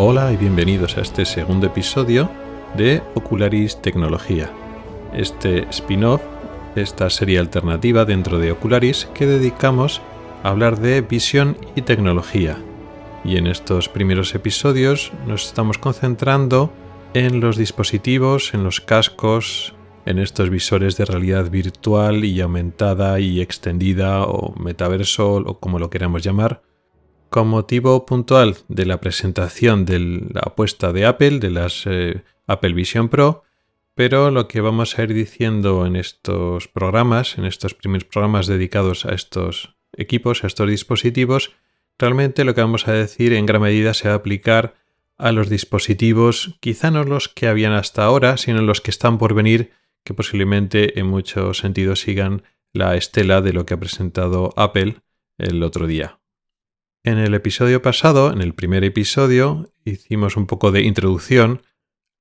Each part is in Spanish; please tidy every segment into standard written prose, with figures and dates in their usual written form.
Hola y bienvenidos a este segundo episodio de Ocularis Tecnología, este spin-off, esta serie alternativa dentro de Ocularis que dedicamos a hablar de visión y tecnología. Y en estos primeros episodios nos estamos concentrando en los dispositivos, en los cascos, en estos visores de realidad virtual y aumentada y extendida o metaverso o como lo queramos llamar, con motivo puntual de la presentación de la apuesta de Apple, de las Apple Vision Pro, pero lo que vamos a ir diciendo en estos programas, en estos primeros programas dedicados a estos equipos, a estos dispositivos, realmente lo que vamos a decir en gran medida se va a aplicar a los dispositivos, quizá no los que habían hasta ahora, sino los que están por venir, que posiblemente en muchos sentidos sigan la estela de lo que ha presentado Apple el otro día. En el episodio pasado, en el primer episodio, hicimos un poco de introducción,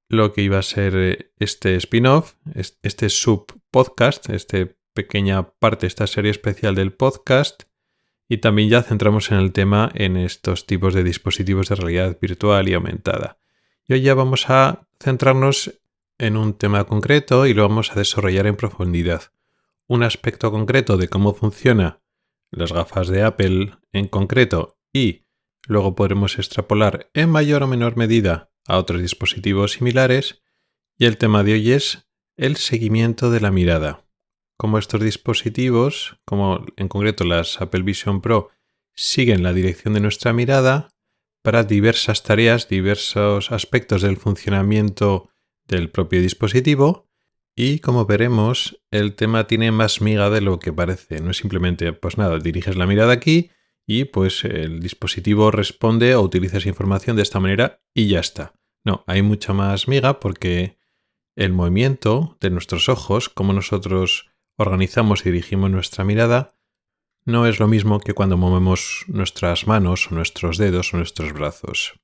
lo que iba a ser este spin-off, este sub-podcast, esta pequeña parte, esta serie especial del podcast, y también ya centramos en el tema en estos tipos de dispositivos de realidad virtual y aumentada. Y hoy ya vamos a centrarnos en un tema concreto y lo vamos a desarrollar en profundidad. Un aspecto concreto de cómo funciona las gafas de Apple en concreto y luego podremos extrapolar en mayor o menor medida a otros dispositivos similares, y el tema de hoy es el seguimiento de la mirada. Cómo estos dispositivos, como en concreto las Apple Vision Pro, siguen la dirección de nuestra mirada para diversas tareas, diversos aspectos del funcionamiento del propio dispositivo. Y como veremos, el tema tiene más miga de lo que parece. No es simplemente, pues nada, diriges la mirada aquí y pues el dispositivo responde o utiliza esa información de esta manera y ya está. No, hay mucha más miga porque el movimiento de nuestros ojos, cómo nosotros organizamos y dirigimos nuestra mirada, no es lo mismo que cuando movemos nuestras manos o nuestros dedos o nuestros brazos.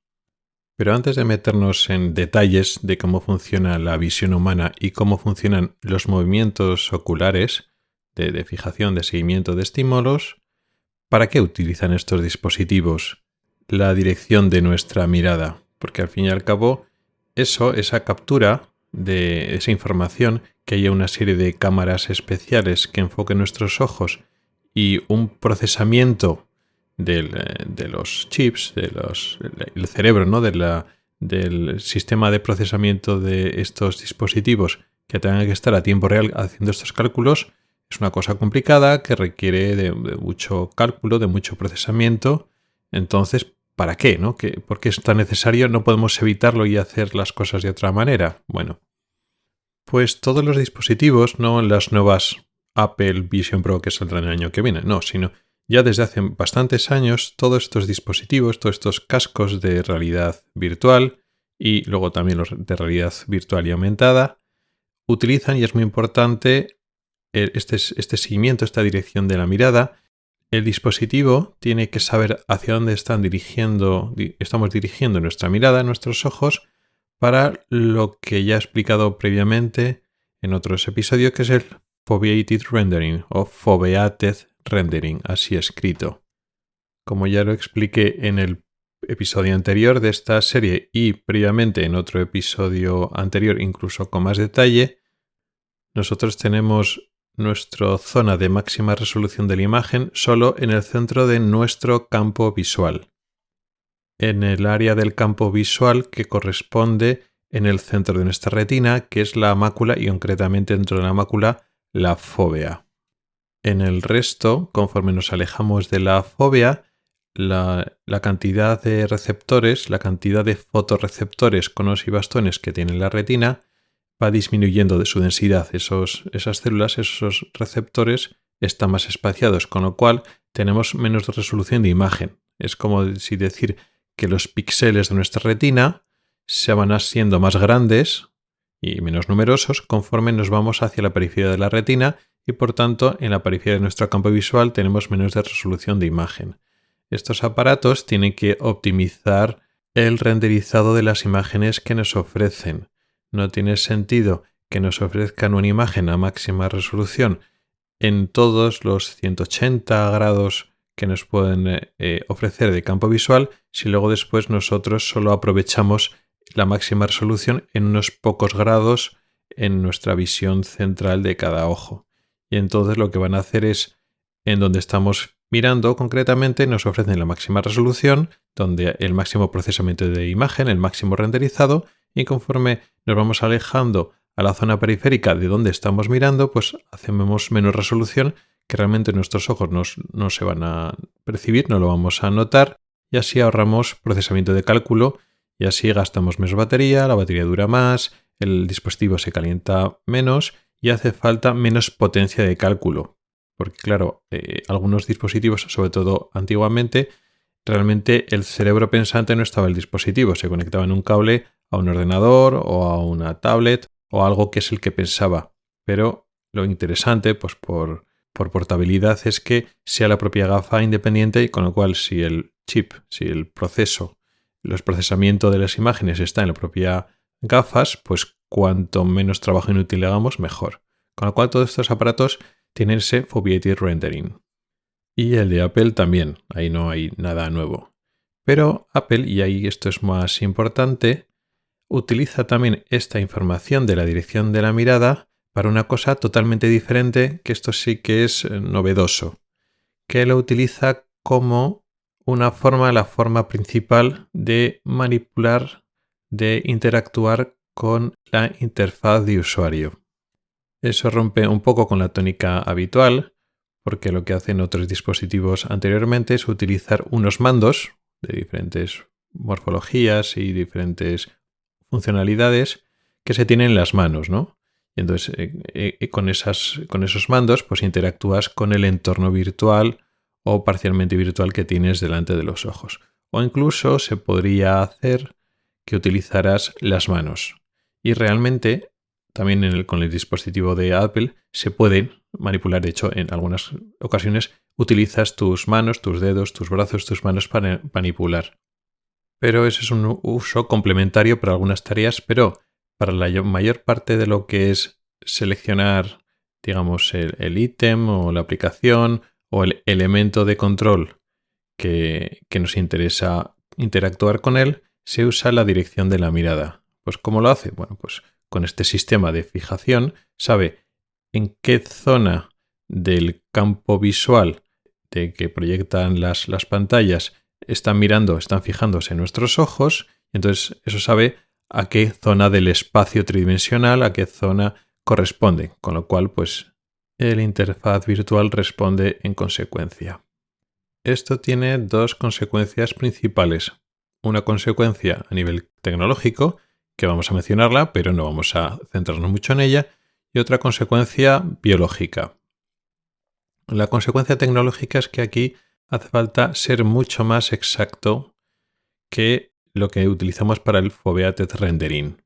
Pero antes de meternos en detalles de cómo funciona la visión humana y cómo funcionan los movimientos oculares de fijación, de seguimiento de estímulos, ¿para qué utilizan estos dispositivos la dirección de nuestra mirada? Porque al fin y al cabo, esa captura de esa información, que haya una serie de cámaras especiales que enfoquen nuestros ojos y un procesamiento de los chips, el cerebro, ¿no? Del sistema de procesamiento de estos dispositivos que tengan que estar a tiempo real haciendo estos cálculos, es una cosa complicada que requiere de mucho cálculo, de mucho procesamiento. Entonces, ¿para qué? ¿No? ¿Por qué es tan necesario? ¿No podemos evitarlo y hacer las cosas de otra manera? Bueno, pues todos los dispositivos, no las nuevas Apple Vision Pro que saldrán el año que viene, no, sino ya desde hace bastantes años todos estos dispositivos, todos estos cascos de realidad virtual y luego también los de realidad virtual y aumentada, utilizan, y es muy importante, este seguimiento, esta dirección de la mirada. El dispositivo tiene que saber hacia dónde estamos dirigiendo nuestra mirada, nuestros ojos, para lo que ya he explicado previamente en otros episodios, que es el Foveated Rendering o Foveated Rendering, así escrito. Como ya lo expliqué en el episodio anterior de esta serie y previamente en otro episodio anterior, incluso con más detalle, nosotros tenemos nuestra zona de máxima resolución de la imagen solo en el centro de nuestro campo visual. En el área del campo visual que corresponde en el centro de nuestra retina, que es la mácula y concretamente dentro de la mácula la fóvea. En el resto, conforme nos alejamos de la fóvea, la cantidad de receptores, la cantidad de fotorreceptores conos y bastones que tiene la retina va disminuyendo de su densidad. Esas células, esos receptores están más espaciados, con lo cual tenemos menos resolución de imagen. Es como si decir que los píxeles de nuestra retina se van haciendo más grandes y menos numerosos conforme nos vamos hacia la periferia de la retina y por tanto en la periferia de nuestro campo visual tenemos menos de resolución de imagen. Estos aparatos tienen que optimizar el renderizado de las imágenes que nos ofrecen. No tiene sentido que nos ofrezcan una imagen a máxima resolución en todos los 180 grados que nos pueden ofrecer de campo visual si luego después nosotros solo aprovechamos la máxima resolución en unos pocos grados en nuestra visión central de cada ojo. Y entonces lo que van a hacer es, en donde estamos mirando concretamente, nos ofrecen la máxima resolución, donde el máximo procesamiento de imagen, el máximo renderizado, y conforme nos vamos alejando a la zona periférica de donde estamos mirando, pues hacemos menos resolución, que realmente nuestros ojos no se van a percibir, no lo vamos a notar, y así ahorramos procesamiento de cálculo, y así gastamos menos batería, la batería dura más, el dispositivo se calienta menos y hace falta menos potencia de cálculo. Porque claro, algunos dispositivos, sobre todo antiguamente, realmente el cerebro pensante no estaba en el dispositivo, se conectaba en un cable a un ordenador o a una tablet o algo que es el que pensaba. Pero lo interesante, pues por portabilidad, es que sea la propia gafa independiente y con lo cual si el chip, si el procesamiento de las imágenes está en la propia gafas, pues cuanto menos trabajo inútil le hagamos, mejor. Con lo cual todos estos aparatos tienen ese Foveated Rendering. Y el de Apple también, ahí no hay nada nuevo. Pero Apple, y ahí esto es más importante, utiliza también esta información de la dirección de la mirada para una cosa totalmente diferente, que esto sí que es novedoso, que lo utiliza como la forma principal de manipular, de interactuar con la interfaz de usuario. Eso rompe un poco con la tónica habitual, porque lo que hacen otros dispositivos anteriormente es utilizar unos mandos de diferentes morfologías y diferentes funcionalidades que se tienen en las manos, ¿no? Y entonces con esos mandos pues interactúas con el entorno virtual o parcialmente virtual que tienes delante de los ojos. O incluso se podría hacer que utilizaras las manos. Y realmente también con el dispositivo de Apple se puede manipular. De hecho, en algunas ocasiones utilizas tus manos, tus dedos, tus brazos, tus manos para manipular. Pero ese es un uso complementario para algunas tareas, pero para la mayor parte de lo que es seleccionar, digamos, el ítem o la aplicación o el elemento de control que nos interesa interactuar con él, se usa la dirección de la mirada. Pues ¿cómo lo hace? Bueno, pues con este sistema de fijación sabe en qué zona del campo visual de que proyectan las pantallas están fijándose en nuestros ojos, y entonces eso sabe a qué zona del espacio tridimensional, a qué zona corresponde, con lo cual pues el interfaz virtual responde en consecuencia. Esto tiene dos consecuencias principales. Una consecuencia a nivel tecnológico, que vamos a mencionarla, pero no vamos a centrarnos mucho en ella, y otra consecuencia biológica. La consecuencia tecnológica es que aquí hace falta ser mucho más exacto que lo que utilizamos para el Foveated Rendering.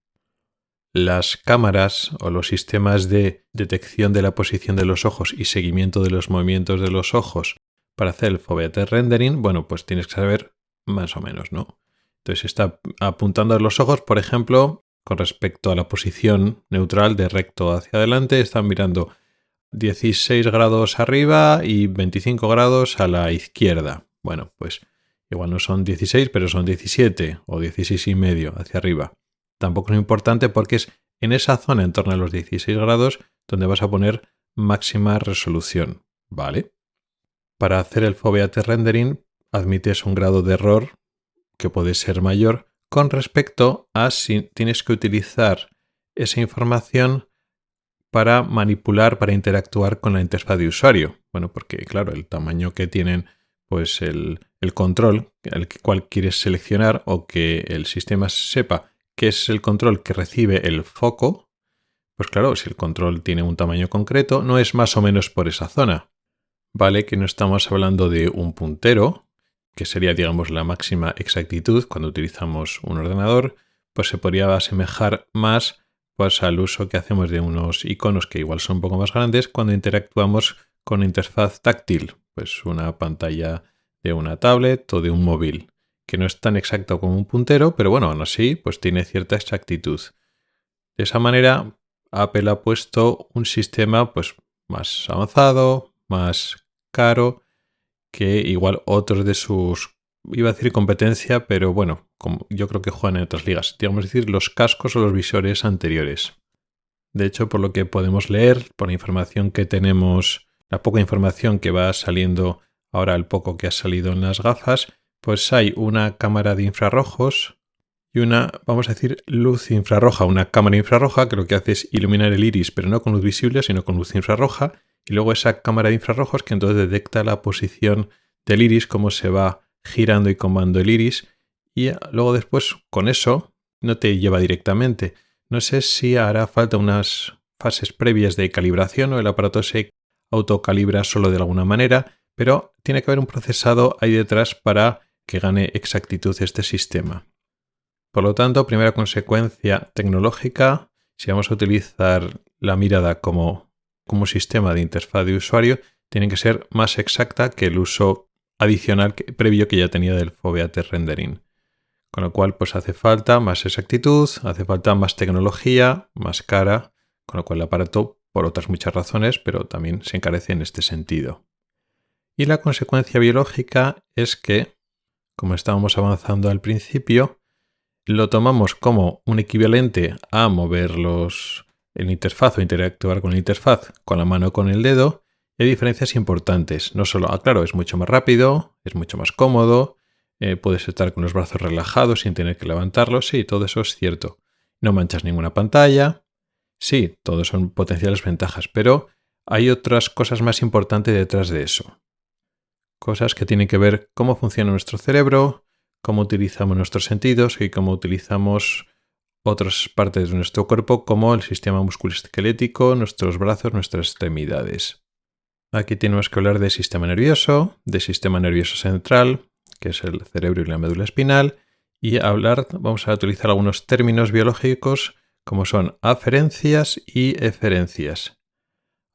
Las cámaras o los sistemas de detección de la posición de los ojos y seguimiento de los movimientos de los ojos para hacer el Foveated Rendering, bueno, pues tienes que saber más o menos, ¿no? Entonces está apuntando a los ojos, por ejemplo, con respecto a la posición neutral de recto hacia adelante, están mirando 16 grados arriba y 25 grados a la izquierda. Bueno, pues igual no son 16, pero son 17 o 16 y medio hacia arriba. Tampoco es importante porque es en esa zona en torno a los 16 grados donde vas a poner máxima resolución, ¿vale? Para hacer el Foveated Rendering admites un grado de error que puede ser mayor con respecto a si tienes que utilizar esa información para manipular, para interactuar con la interfaz de usuario. Bueno, porque claro, el tamaño que tienen pues el control, el cual quieres seleccionar o que el sistema sepa que es el control que recibe el foco, pues claro, si el control tiene un tamaño concreto, no es más o menos por esa zona. Vale que no estamos hablando de un puntero, que sería, digamos, la máxima exactitud cuando utilizamos un ordenador, pues se podría asemejar más pues, al uso que hacemos de unos iconos que igual son un poco más grandes cuando interactuamos con interfaz táctil, pues una pantalla de una tablet o de un móvil, que no es tan exacto como un puntero, pero bueno, aún así, pues tiene cierta exactitud. De esa manera, Apple ha puesto un sistema pues más avanzado, más caro, que igual otros de sus, iba a decir competencia, pero bueno, yo creo que juegan en otras ligas, digamos decir, los cascos o los visores anteriores. De hecho, por lo que podemos leer, por la información que tenemos, la poca información que va saliendo ahora, el poco que ha salido en las gafas, pues hay una cámara de infrarrojos y una, vamos a decir, luz infrarroja, una cámara infrarroja que lo que hace es iluminar el iris, pero no con luz visible, sino con luz infrarroja, y luego esa cámara de infrarrojos que entonces detecta la posición del iris, cómo se va girando y comando el iris, y luego después con eso no te lleva directamente. No sé si hará falta unas fases previas de calibración o el aparato se autocalibra solo de alguna manera, pero tiene que haber un procesado ahí detrás para que gane exactitud este sistema. Por lo tanto, primera consecuencia tecnológica, si vamos a utilizar la mirada como sistema de interfaz de usuario, tiene que ser más exacta que el uso adicional previo que ya tenía del Foveated Rendering. Con lo cual, pues hace falta más exactitud, hace falta más tecnología, más cara, con lo cual el aparato, por otras muchas razones, pero también se encarece en este sentido. Y la consecuencia biológica es que, como estábamos avanzando al principio, lo tomamos como un equivalente a mover el interfaz o interactuar con la interfaz con la mano o con el dedo. Hay diferencias importantes. No solo, claro, es mucho más rápido, es mucho más cómodo, puedes estar con los brazos relajados sin tener que levantarlos. Sí, todo eso es cierto. No manchas ninguna pantalla. Sí, todo son potenciales ventajas, pero hay otras cosas más importantes detrás de eso. Cosas que tienen que ver cómo funciona nuestro cerebro, cómo utilizamos nuestros sentidos y cómo utilizamos otras partes de nuestro cuerpo como el sistema musculoesquelético, nuestros brazos, nuestras extremidades. Aquí tenemos que hablar de sistema nervioso central, que es el cerebro y la médula espinal, y vamos a utilizar algunos términos biológicos como son aferencias y eferencias.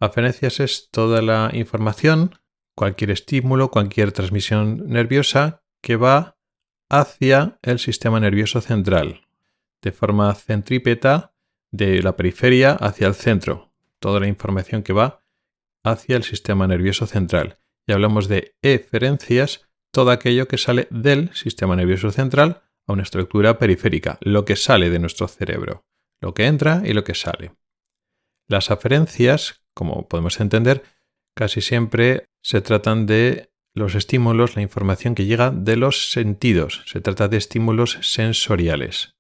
Aferencias es toda la información, cualquier estímulo, cualquier transmisión nerviosa que va hacia el sistema nervioso central, de forma centrípeta de la periferia hacia el centro, toda la información que va hacia el sistema nervioso central. Y hablamos de eferencias, todo aquello que sale del sistema nervioso central a una estructura periférica, lo que sale de nuestro cerebro, lo que entra y lo que sale. Las aferencias, como podemos entender, casi siempre se tratan de los estímulos, la información que llega de los sentidos. Se trata de estímulos sensoriales.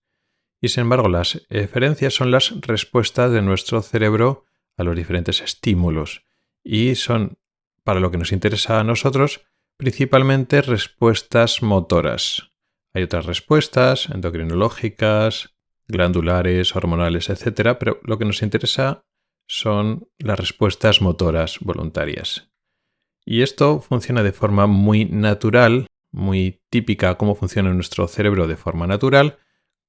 Y sin embargo, las eferencias son las respuestas de nuestro cerebro a los diferentes estímulos. Y son, para lo que nos interesa a nosotros, principalmente respuestas motoras. Hay otras respuestas endocrinológicas, glandulares, hormonales, etc. Pero lo que nos interesa son las respuestas motoras voluntarias. Y esto funciona de forma muy natural, muy típica cómo funciona nuestro cerebro de forma natural,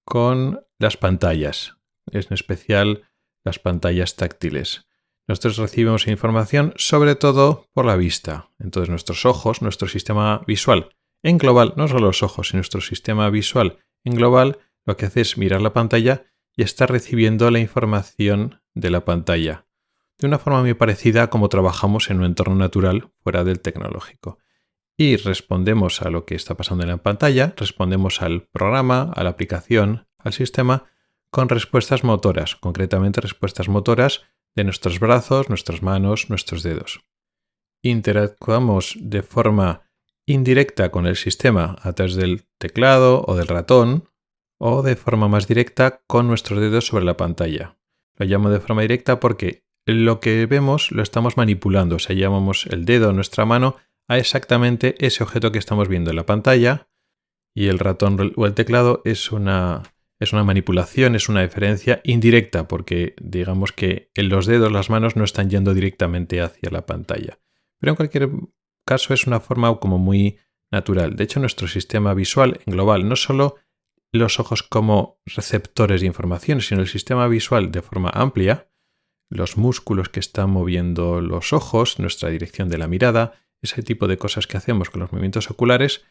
con las pantallas, en especial las pantallas táctiles. Nosotros recibimos información sobre todo por la vista. Entonces nuestros ojos, nuestro sistema visual en global, no solo los ojos, sino nuestro sistema visual en global, lo que hace es mirar la pantalla y está recibiendo la información de la pantalla, de una forma muy parecida a cómo trabajamos en un entorno natural fuera del tecnológico. Y respondemos a lo que está pasando en la pantalla, respondemos al programa, a la aplicación, al sistema, con respuestas motoras, concretamente respuestas motoras de nuestros brazos, nuestras manos, nuestros dedos. Interactuamos de forma indirecta con el sistema a través del teclado o del ratón, o de forma más directa con nuestros dedos sobre la pantalla. Lo llamo de forma directa porque lo que vemos lo estamos manipulando, o sea, llamamos el dedo, nuestra mano, a exactamente ese objeto que estamos viendo en la pantalla, y el ratón o el teclado es una manipulación, es una eferencia indirecta, porque digamos que los dedos, las manos no están yendo directamente hacia la pantalla. Pero en cualquier caso es una forma como muy natural. De hecho, nuestro sistema visual en global, no solo los ojos como receptores de información, sino el sistema visual de forma amplia, los músculos que están moviendo los ojos, nuestra dirección de la mirada, ese tipo de cosas que hacemos con los movimientos oculares,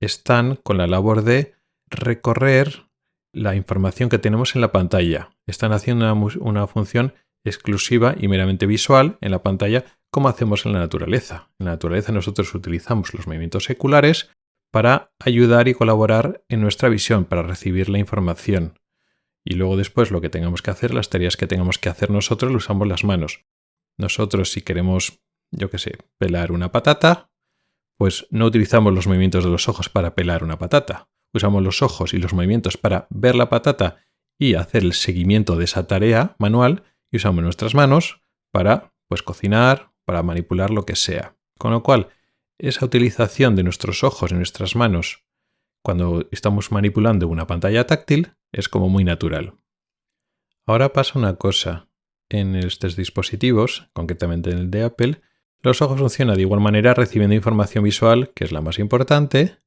están con la labor de recorrer la información que tenemos en la pantalla. Están haciendo una función exclusiva y meramente visual en la pantalla como hacemos en la naturaleza. En la naturaleza nosotros utilizamos los movimientos seculares para ayudar y colaborar en nuestra visión, para recibir la información. Y luego después lo que tengamos que hacer, las tareas que tengamos que hacer nosotros, lo usamos las manos. Nosotros si queremos, pelar una patata, pues no utilizamos los movimientos de los ojos para pelar una patata. Usamos los ojos y los movimientos para ver la patata y hacer el seguimiento de esa tarea manual y usamos nuestras manos para cocinar, para manipular lo que sea. Con lo cual, esa utilización de nuestros ojos y nuestras manos cuando estamos manipulando una pantalla táctil es como muy natural. Ahora pasa una cosa. En estos dispositivos, concretamente en el de Apple, los ojos funcionan de igual manera recibiendo información visual, que es la más importante,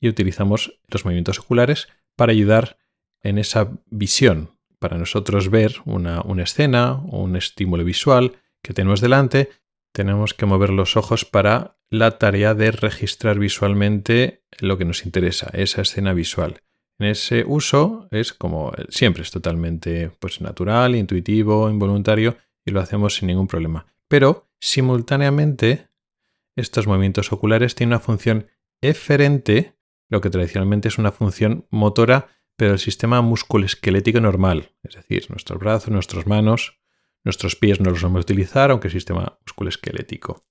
y utilizamos los movimientos oculares para ayudar en esa visión, para nosotros ver una escena o un estímulo visual que tenemos delante. Tenemos que mover los ojos para la tarea de registrar visualmente lo que nos interesa, esa escena visual. En ese uso es como siempre, es totalmente natural, intuitivo, involuntario y lo hacemos sin ningún problema. Pero simultáneamente estos movimientos oculares tienen una función eferente, lo que tradicionalmente es una función motora, pero del sistema musculoesquelético normal. Es decir, nuestros brazos, nuestras manos, nuestros pies no los vamos a utilizar, aunque el sistema musculoesquelético.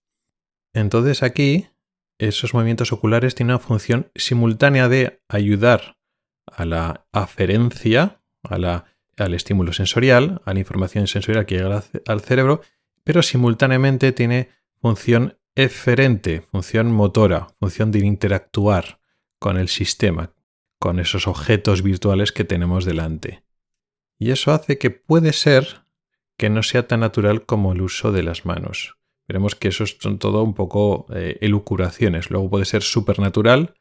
Entonces aquí esos movimientos oculares tienen una función simultánea de ayudar a la aferencia, al estímulo sensorial, a la información sensorial que llega al cerebro, pero simultáneamente tiene función eferente, función motora, función de interactuar con el sistema, con esos objetos virtuales que tenemos delante. Y eso hace que puede ser que no sea tan natural como el uso de las manos. Veremos que eso son todo un poco elucubraciones. Luego puede ser supernatural,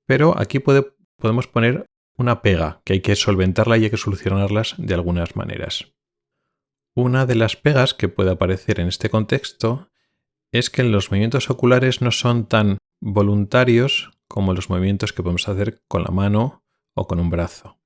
pero aquí podemos poner una pega, que hay que solventarla y hay que solucionarlas de algunas maneras. Una de las pegas que puede aparecer en este contexto es que los movimientos oculares no son tan voluntarios como los movimientos que podemos hacer con la mano o con un brazo.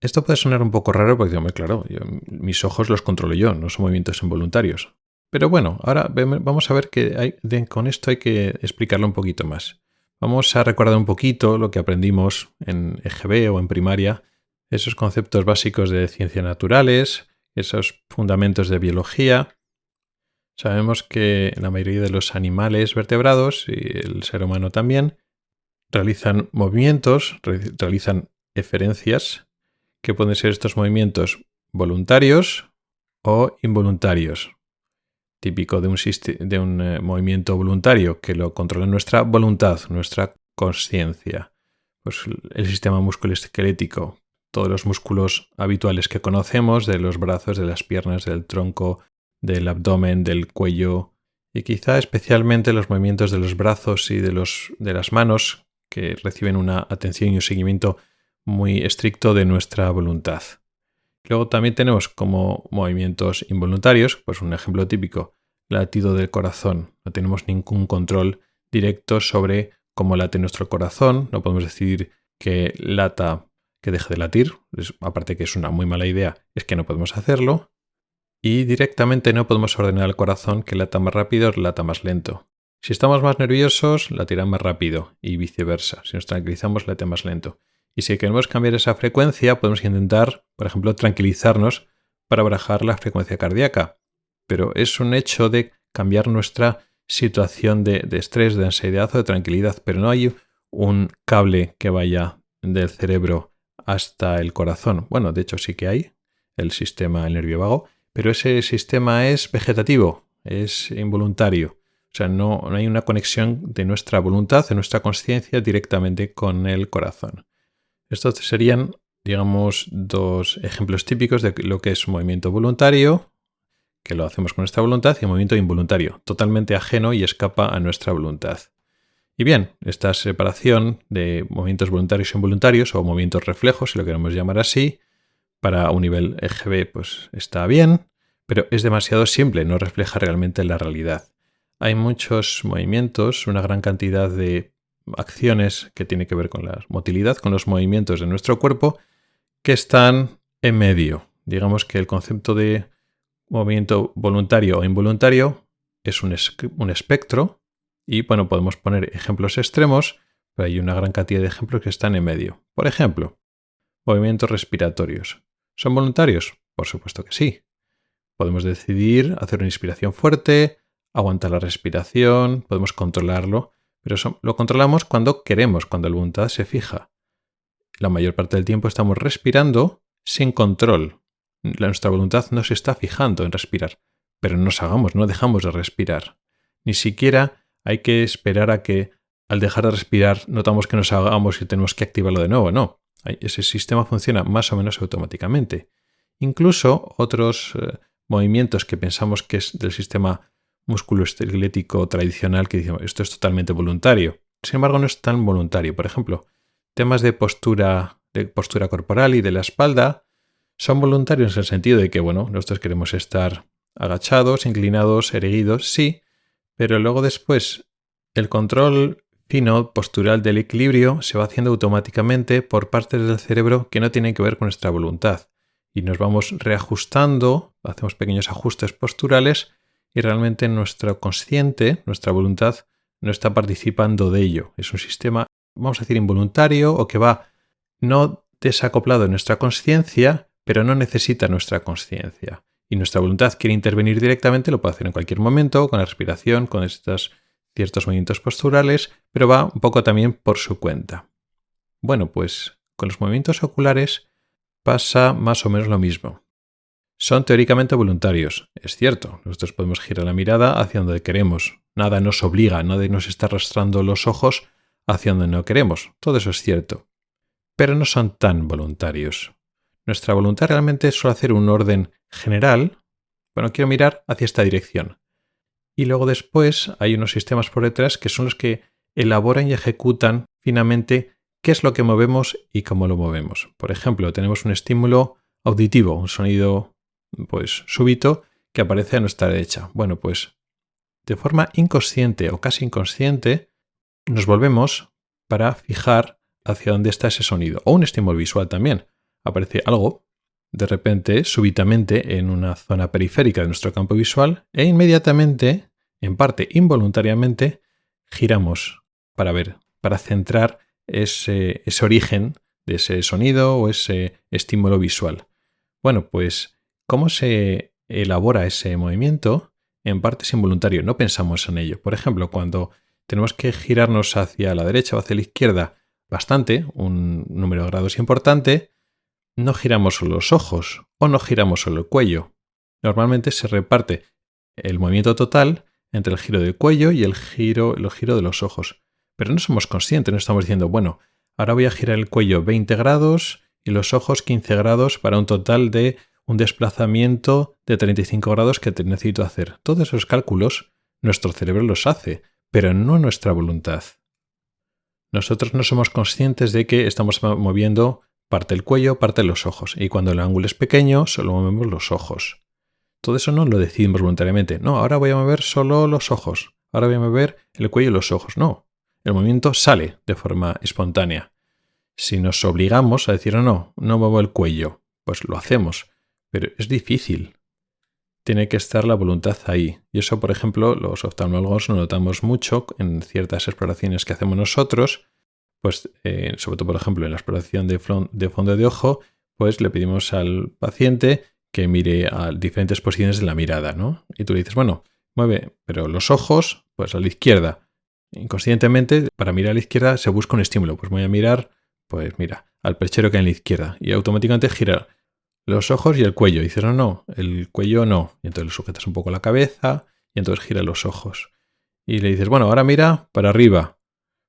Esto puede sonar un poco raro porque, claro, mis ojos los controlo yo, no son movimientos involuntarios. Pero bueno, ahora vamos a ver que con esto hay que explicarlo un poquito más. Vamos a recordar un poquito lo que aprendimos en EGB o en primaria, esos conceptos básicos de ciencias naturales, esos fundamentos de biología. Sabemos que la mayoría de los animales vertebrados, y el ser humano también, realizan movimientos, realizan eferencias, que pueden ser estos movimientos voluntarios o involuntarios. Típico de un movimiento voluntario que lo controla nuestra voluntad, nuestra consciencia. Pues el sistema musculoesquelético, todos los músculos habituales que conocemos, de los brazos, de las piernas, del tronco, del abdomen, del cuello, y quizá especialmente los movimientos de los brazos y de las manos, que reciben una atención y un seguimiento muy estricto de nuestra voluntad. Luego también tenemos como movimientos involuntarios, pues un ejemplo típico, latido del corazón. No tenemos ningún control directo sobre cómo late nuestro corazón, no podemos decidir que lata, que deje de latir, aparte que es una muy mala idea, es que no podemos hacerlo, y directamente no podemos ordenar al corazón que lata más rápido o lata más lento. Si estamos más nerviosos, latirá más rápido y viceversa. Si nos tranquilizamos, late más lento. Y si queremos cambiar esa frecuencia, podemos intentar, por ejemplo, tranquilizarnos para bajar la frecuencia cardíaca. Pero es un hecho de cambiar nuestra situación de estrés, de ansiedad o de tranquilidad. Pero no hay un cable que vaya del cerebro hasta el corazón. Bueno, de hecho sí que hay el nervio vago, pero ese sistema es vegetativo, es involuntario. O sea, no hay una conexión de nuestra voluntad, de nuestra consciencia directamente con el corazón. Estos serían, dos ejemplos típicos de lo que es un movimiento voluntario, que lo hacemos con nuestra voluntad, y un movimiento involuntario, totalmente ajeno y escapa a nuestra voluntad. Y bien, esta separación de movimientos voluntarios e involuntarios, o movimientos reflejos, si lo queremos llamar así, para un nivel EGB, pues está bien, pero es demasiado simple, no refleja realmente la realidad. Hay muchos movimientos, una gran cantidad de acciones que tienen que ver con la motilidad, con los movimientos de nuestro cuerpo, que están en medio. Digamos que el concepto de movimiento voluntario o involuntario es un espectro y bueno, podemos poner ejemplos extremos, pero hay una gran cantidad de ejemplos que están en medio. Por ejemplo, movimientos respiratorios. ¿Son voluntarios? Por supuesto que sí. Podemos decidir hacer una inspiración fuerte, aguantar la respiración, podemos controlarlo, pero eso lo controlamos cuando queremos, cuando la voluntad se fija. La mayor parte del tiempo estamos respirando sin control. Nuestra voluntad no se está fijando en respirar, pero no dejamos de respirar. Ni siquiera hay que esperar a que al dejar de respirar notamos que nos ahogamos y tenemos que activarlo de nuevo. No, ese sistema funciona más o menos automáticamente. Incluso otros movimientos que pensamos que es del sistema musculoesquelético tradicional, que decimos esto es totalmente voluntario. Sin embargo, no es tan voluntario. Por ejemplo, temas de postura corporal y de la espalda son voluntarios en el sentido de que, bueno, nosotros queremos estar agachados, inclinados, erguidos, sí, pero luego después el control fino postural del equilibrio se va haciendo automáticamente por partes del cerebro que no tienen que ver con nuestra voluntad. Y nos vamos reajustando, hacemos pequeños ajustes posturales y realmente nuestro consciente, nuestra voluntad, no está participando de ello. Es un sistema, vamos a decir, involuntario o que va no desacoplado de nuestra consciencia, pero no necesita nuestra consciencia. Y nuestra voluntad quiere intervenir directamente, lo puede hacer en cualquier momento, con la respiración, con estos ciertos movimientos posturales, pero va un poco también por su cuenta. Bueno, pues con los movimientos oculares pasa más o menos lo mismo. Son teóricamente voluntarios, es cierto. Nosotros podemos girar la mirada hacia donde queremos. Nada nos obliga, nadie nos está arrastrando los ojos hacia donde no queremos. Todo eso es cierto. Pero no son tan voluntarios. Nuestra voluntad realmente suele hacer un orden general. Bueno, quiero mirar hacia esta dirección. Y luego después hay unos sistemas por detrás que son los que elaboran y ejecutan finamente qué es lo que movemos y cómo lo movemos. Por ejemplo, tenemos un estímulo auditivo, un sonido súbito que aparece a nuestra derecha. Bueno, pues de forma inconsciente o casi inconsciente nos volvemos para fijar hacia dónde está ese sonido. O un estímulo visual también. Aparece algo, de repente, súbitamente, en una zona periférica de nuestro campo visual e inmediatamente, en parte involuntariamente, giramos para ver, para centrar ese origen de ese sonido o ese estímulo visual. Bueno, pues, ¿cómo se elabora ese movimiento? En parte es involuntario, no pensamos en ello. Por ejemplo, cuando tenemos que girarnos hacia la derecha o hacia la izquierda bastante, un número de grados importante, no giramos solo los ojos o no giramos solo el cuello. Normalmente se reparte el movimiento total entre el giro del cuello y el giro de los ojos. Pero no somos conscientes, no estamos diciendo, bueno, ahora voy a girar el cuello 20 grados y los ojos 15 grados para un total de un desplazamiento de 35 grados que necesito hacer. Todos esos cálculos nuestro cerebro los hace, pero no nuestra voluntad. Nosotros no somos conscientes de que estamos moviendo parte del cuello, parte de los ojos, y cuando el ángulo es pequeño solo movemos los ojos. Todo eso no lo decidimos voluntariamente. No, ahora voy a mover solo los ojos, ahora voy a mover el cuello y los ojos. No, el movimiento sale de forma espontánea. Si nos obligamos a decir no muevo el cuello, pues lo hacemos, pero es difícil. Tiene que estar la voluntad ahí. Y eso, por ejemplo, los oftalmólogos lo notamos mucho en ciertas exploraciones que hacemos nosotros. Pues, sobre todo, por ejemplo, en la exploración de fondo de ojo, pues le pedimos al paciente que mire a diferentes posiciones de la mirada, ¿no? Y tú le dices, bueno, mueve, pero los ojos, pues a la izquierda. Inconscientemente, para mirar a la izquierda se busca un estímulo. Pues voy a mirar, pues mira, al perchero que hay en la izquierda. Y automáticamente gira los ojos y el cuello. Y dices, no, el cuello no. Y entonces le sujetas un poco la cabeza y entonces gira los ojos. Y le dices, bueno, ahora mira para arriba.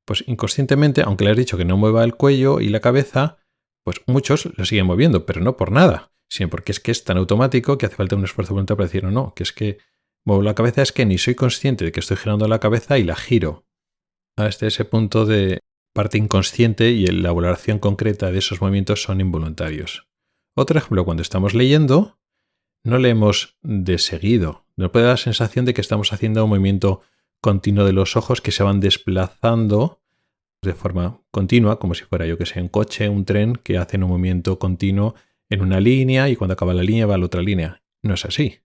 Pues inconscientemente, aunque le has dicho que no mueva el cuello y la cabeza, pues muchos lo siguen moviendo, pero no por nada, sino porque es que es tan automático que hace falta un esfuerzo voluntario para decir no, que es que muevo la cabeza, es que ni soy consciente de que estoy girando la cabeza y la giro. Hasta ese punto de parte inconsciente y la elaboración concreta de esos movimientos son involuntarios. Otro ejemplo, cuando estamos leyendo, no leemos de seguido. Nos puede dar la sensación de que estamos haciendo un movimiento continuo de los ojos que se van desplazando de forma continua, como si fuera, yo que sé, un coche, un tren que hacen un movimiento continuo en una línea y cuando acaba la línea va a la otra línea. No es así.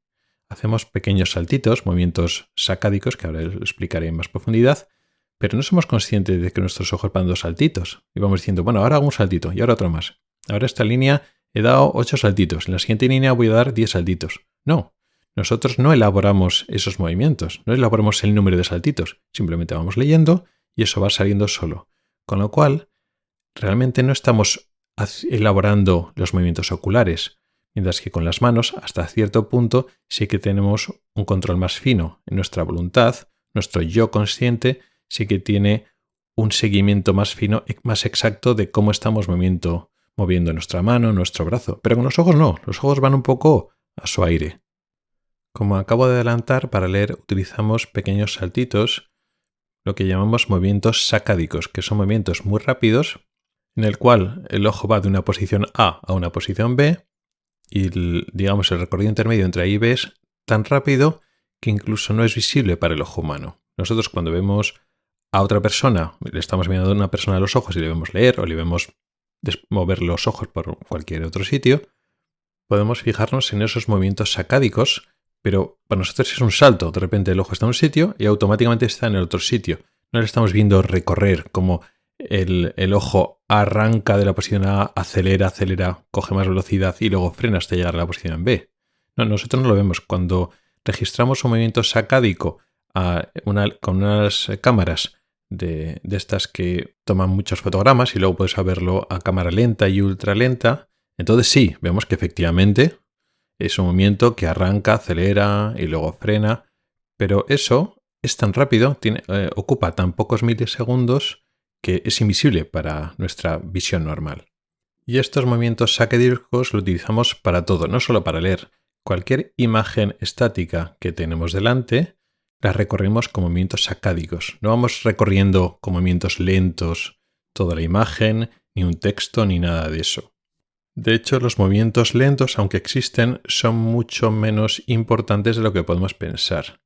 hacemos pequeños saltitos, movimientos sacádicos, que ahora lo explicaré en más profundidad, pero no somos conscientes de que nuestros ojos van dando saltitos. Y vamos diciendo, bueno, ahora hago un saltito y ahora otro más. Ahora esta línea he dado 8 saltitos, en la siguiente línea voy a dar 10 saltitos. No, nosotros no elaboramos esos movimientos, no elaboramos el número de saltitos, simplemente vamos leyendo y eso va saliendo solo. Con lo cual, realmente no estamos elaborando los movimientos oculares, mientras que con las manos, hasta cierto punto, sí que tenemos un control más fino. En nuestra voluntad, nuestro yo consciente sí que tiene un seguimiento más fino, más exacto de cómo estamos moviendo nuestra mano, nuestro brazo. Pero con los ojos no, los ojos van un poco a su aire. Como acabo de adelantar, para leer utilizamos pequeños saltitos, lo que llamamos movimientos sacádicos, que son movimientos muy rápidos, en el cual el ojo va de una posición A a una posición B y el recorrido intermedio entre A y B es tan rápido que incluso no es visible para el ojo humano. Nosotros cuando vemos a otra persona, le estamos viendo a una persona a los ojos y le vemos leer o le vemos mover los ojos por cualquier otro sitio, podemos fijarnos en esos movimientos sacádicos, pero para nosotros es un salto. De repente el ojo está en un sitio y automáticamente está en el otro sitio. No le estamos viendo recorrer como el ojo arranca de la posición A, acelera, coge más velocidad y luego frena hasta llegar a la posición B. No, nosotros no lo vemos. Cuando registramos un movimiento sacádico con unas cámaras de estas que toman muchos fotogramas y luego puedes verlo a cámara lenta y ultra lenta, entonces sí, vemos que efectivamente es un movimiento que arranca, acelera y luego frena, pero eso es tan rápido, ocupa tan pocos milisegundos que es invisible para nuestra visión normal. Y estos movimientos sacádicos lo utilizamos para todo, no solo para leer. Cualquier imagen estática que tenemos delante la recorrimos con movimientos sacádicos. No vamos recorriendo con movimientos lentos toda la imagen, ni un texto, ni nada de eso. De hecho, los movimientos lentos, aunque existen, son mucho menos importantes de lo que podemos pensar.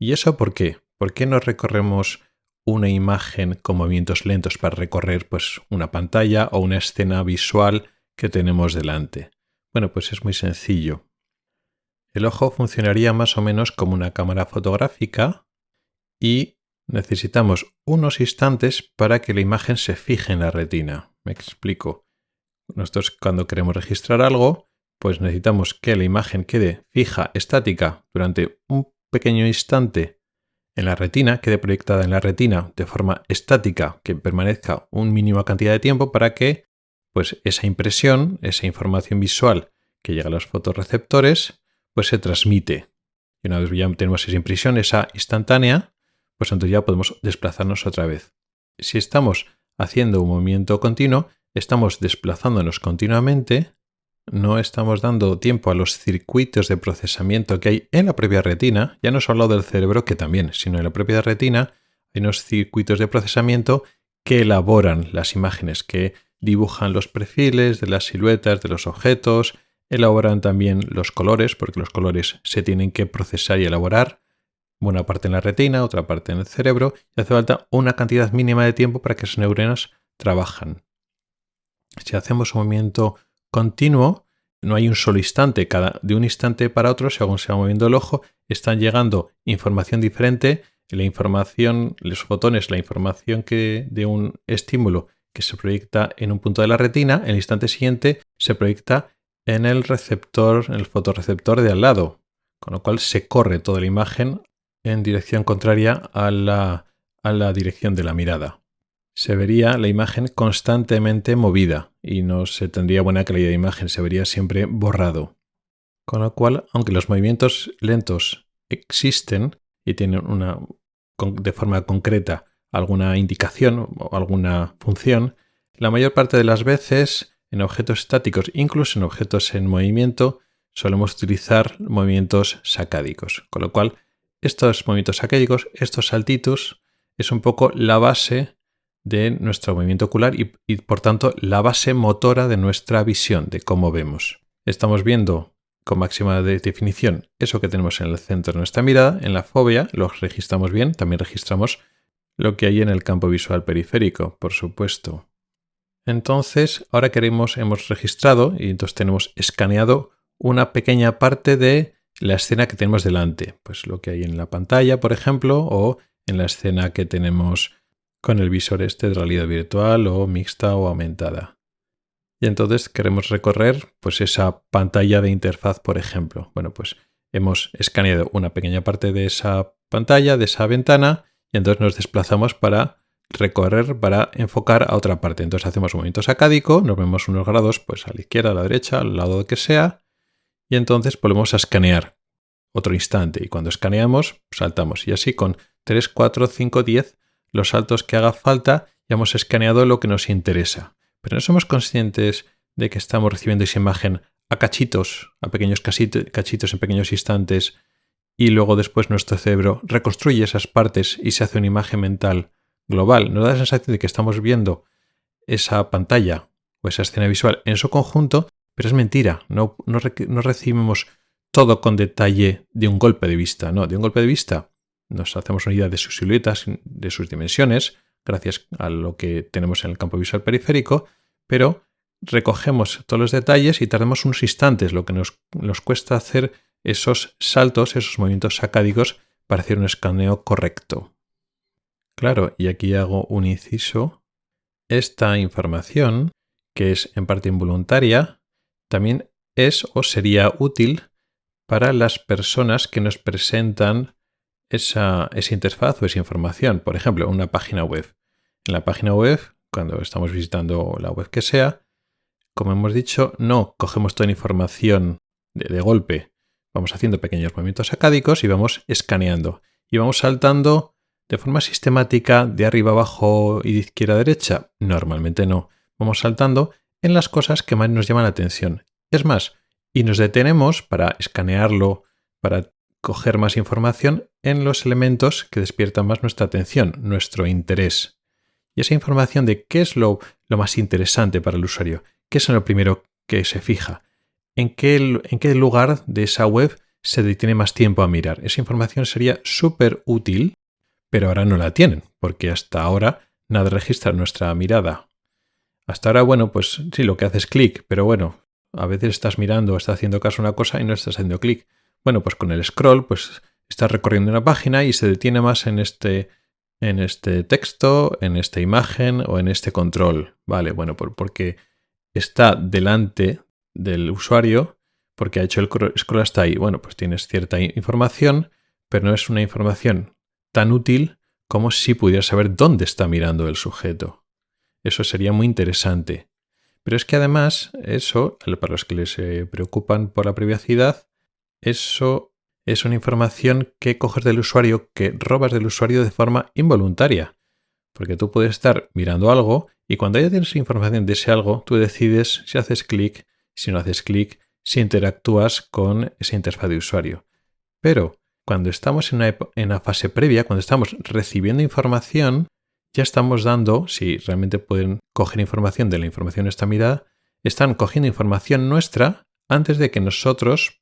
¿Y eso por qué? ¿Por qué no recorremos una imagen con movimientos lentos para recorrer una pantalla o una escena visual que tenemos delante? Bueno, pues es muy sencillo. El ojo funcionaría más o menos como una cámara fotográfica y necesitamos unos instantes para que la imagen se fije en la retina. Me explico. Nosotros cuando queremos registrar algo, pues necesitamos que la imagen quede fija, estática, durante un pequeño instante en la retina, quede proyectada en la retina de forma estática, que permanezca una mínima cantidad de tiempo para que esa impresión, esa información visual que llega a los fotorreceptores, se transmite. Y una vez ya tenemos esa impresión, esa instantánea, pues entonces ya podemos desplazarnos otra vez. Si estamos haciendo un movimiento continuo, estamos desplazándonos continuamente, no estamos dando tiempo a los circuitos de procesamiento que hay en la propia retina. Ya no os he hablado del cerebro, que también, sino en la propia retina hay unos circuitos de procesamiento que elaboran las imágenes, que dibujan los perfiles de las siluetas de los objetos, elaboran también los colores, porque los colores se tienen que procesar y elaborar. Una parte en la retina, otra parte en el cerebro, y hace falta una cantidad mínima de tiempo para que esas neuronas trabajan. Si hacemos un movimiento continuo, no hay un solo instante, de un instante para otro, según se va moviendo el ojo, están llegando información diferente, la información, los fotones, la información de un estímulo que se proyecta en un punto de la retina, en el instante siguiente se proyecta en el receptor, en el fotorreceptor de al lado, con lo cual se corre toda la imagen en dirección contraria a la dirección de la mirada. Se vería la imagen constantemente movida y no se tendría buena calidad de imagen, se vería siempre borrado. Con lo cual, aunque los movimientos lentos existen y tienen de forma concreta alguna indicación o alguna función, la mayor parte de las veces en objetos estáticos, incluso en objetos en movimiento, solemos utilizar movimientos sacádicos. Con lo cual, estos movimientos sacádicos, estos saltitos, es un poco la base de nuestro movimiento ocular y por tanto la base motora de nuestra visión, de cómo vemos. Estamos viendo con máxima definición eso que tenemos en el centro de nuestra mirada. En la fobia lo registramos bien, también registramos lo que hay en el campo visual periférico, por supuesto. Entonces, ahora hemos registrado y entonces tenemos escaneado una pequeña parte de la escena que tenemos delante, pues lo que hay en la pantalla, por ejemplo, o en la escena que tenemos con el visor este de realidad virtual o mixta o aumentada. Y entonces queremos recorrer pues esa pantalla de interfaz, por ejemplo. Bueno, pues hemos escaneado una pequeña parte de esa pantalla, de esa ventana, y entonces nos desplazamos para recorrer, para enfocar a otra parte. Entonces hacemos un movimiento sacádico, nos vemos unos grados pues a la izquierda, a la derecha, al lado que sea, y entonces volvemos a escanear otro instante. Y cuando escaneamos, saltamos. Y así con 3, 4, 5, 10, los saltos que haga falta, ya hemos escaneado lo que nos interesa. Pero no somos conscientes de que estamos recibiendo esa imagen a cachitos, a pequeños cachitos en pequeños instantes, y luego después nuestro cerebro reconstruye esas partes y se hace una imagen mental global. Nos da la sensación de que estamos viendo esa pantalla o esa escena visual en su conjunto, pero es mentira. No recibimos todo con detalle de un golpe de vista. No, de un golpe de vista nos hacemos una idea de sus siluetas, de sus dimensiones, gracias a lo que tenemos en el campo visual periférico, pero recogemos todos los detalles y tardamos unos instantes, lo que nos cuesta hacer esos saltos, esos movimientos sacádicos para hacer un escaneo correcto. Claro, y aquí hago un inciso. Esta información, que es en parte involuntaria, también es o sería útil para las personas que nos presentan esa interfaz o esa información. Por ejemplo, una página web. En la página web, cuando estamos visitando la web que sea, como hemos dicho, no cogemos toda la información de golpe. Vamos haciendo pequeños movimientos sacádicos y vamos escaneando. Y vamos saltando de forma sistemática de arriba abajo y de izquierda a derecha. Normalmente no. Vamos saltando en las cosas que más nos llaman la atención. Es más, y nos detenemos para escanearlo, para coger más información en los elementos que despiertan más nuestra atención, nuestro interés. Y esa información de qué es lo más interesante para el usuario, qué es lo primero que se fija, en qué lugar de esa web se detiene más tiempo a mirar. Esa información sería súper útil, pero ahora no la tienen, porque hasta ahora nada registra nuestra mirada. Hasta ahora, bueno, pues sí, lo que hace es clic, pero bueno, a veces estás mirando o estás haciendo caso a una cosa y no estás haciendo clic. Bueno, pues con el scroll, pues estás recorriendo una página y se detiene más en este texto, en esta imagen o en este control. Vale, bueno, porque está delante del usuario, porque ha hecho el scroll hasta ahí. Bueno, pues tienes cierta información, pero no es una información tan útil como si pudieras saber dónde está mirando el sujeto. Eso sería muy interesante. Pero es que además, eso, para los que les preocupan por la privacidad, eso es una información que coges del usuario, que robas del usuario de forma involuntaria. Porque tú puedes estar mirando algo y cuando ya tienes información de ese algo, tú decides si haces clic, si no haces clic, si interactúas con esa interfaz de usuario. Pero cuando estamos en una fase previa, cuando estamos recibiendo información, ya estamos dando, si realmente pueden coger información de la información esta mirada, están cogiendo información nuestra antes de que nosotros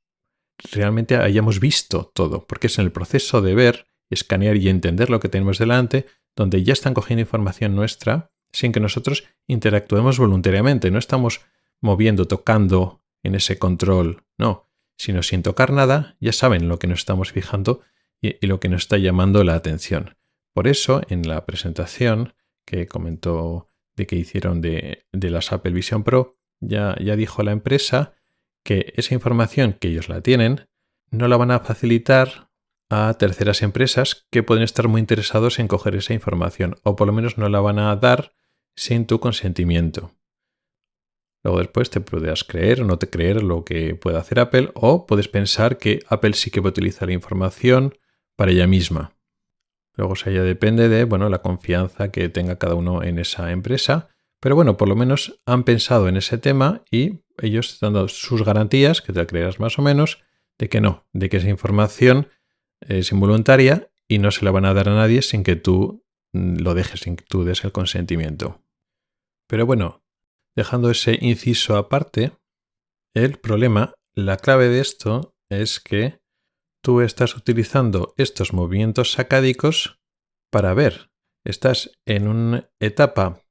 realmente hayamos visto todo, porque es en el proceso de ver, escanear y entender lo que tenemos delante, donde ya están cogiendo información nuestra sin que nosotros interactuemos voluntariamente. No estamos moviendo, tocando en ese control, no, sino sin tocar nada, ya saben lo que nos estamos fijando y lo que nos está llamando la atención. Por eso, en la presentación que comentó de que hicieron de las Apple Vision Pro, ya dijo la empresa que esa información que ellos la tienen no la van a facilitar a terceras empresas que pueden estar muy interesados en coger esa información, o por lo menos no la van a dar sin tu consentimiento. Luego después te podrás creer o no te creer lo que pueda hacer Apple, o puedes pensar que Apple sí que va a utilizar la información para ella misma. Luego eso ya depende de la confianza que tenga cada uno en esa empresa. Pero bueno, por lo menos han pensado en ese tema y ellos están dando sus garantías, que te creerás más o menos, de que no, de que esa información es involuntaria y no se la van a dar a nadie sin que tú lo dejes, sin que tú des el consentimiento. Pero bueno, dejando ese inciso aparte, el problema, la clave de esto es que tú estás utilizando estos movimientos sacádicos para ver. Estás en una etapa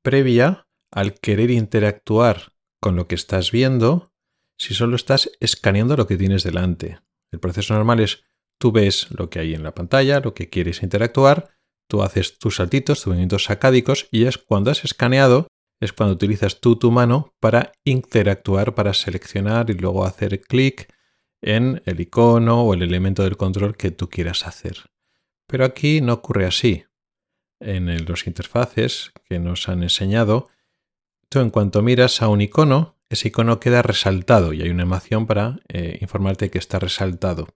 previa al querer interactuar con lo que estás viendo si solo estás escaneando lo que tienes delante. El proceso normal es tú ves lo que hay en la pantalla, lo que quieres interactuar, tú haces tus saltitos, tus movimientos sacádicos y es cuando has escaneado, es cuando utilizas tú tu mano para interactuar, para seleccionar y luego hacer clic en el icono o el elemento del control que tú quieras hacer. Pero aquí no ocurre así. En los interfaces que nos han enseñado, tú en cuanto miras a un icono, ese icono queda resaltado y hay una animación para informarte que está resaltado.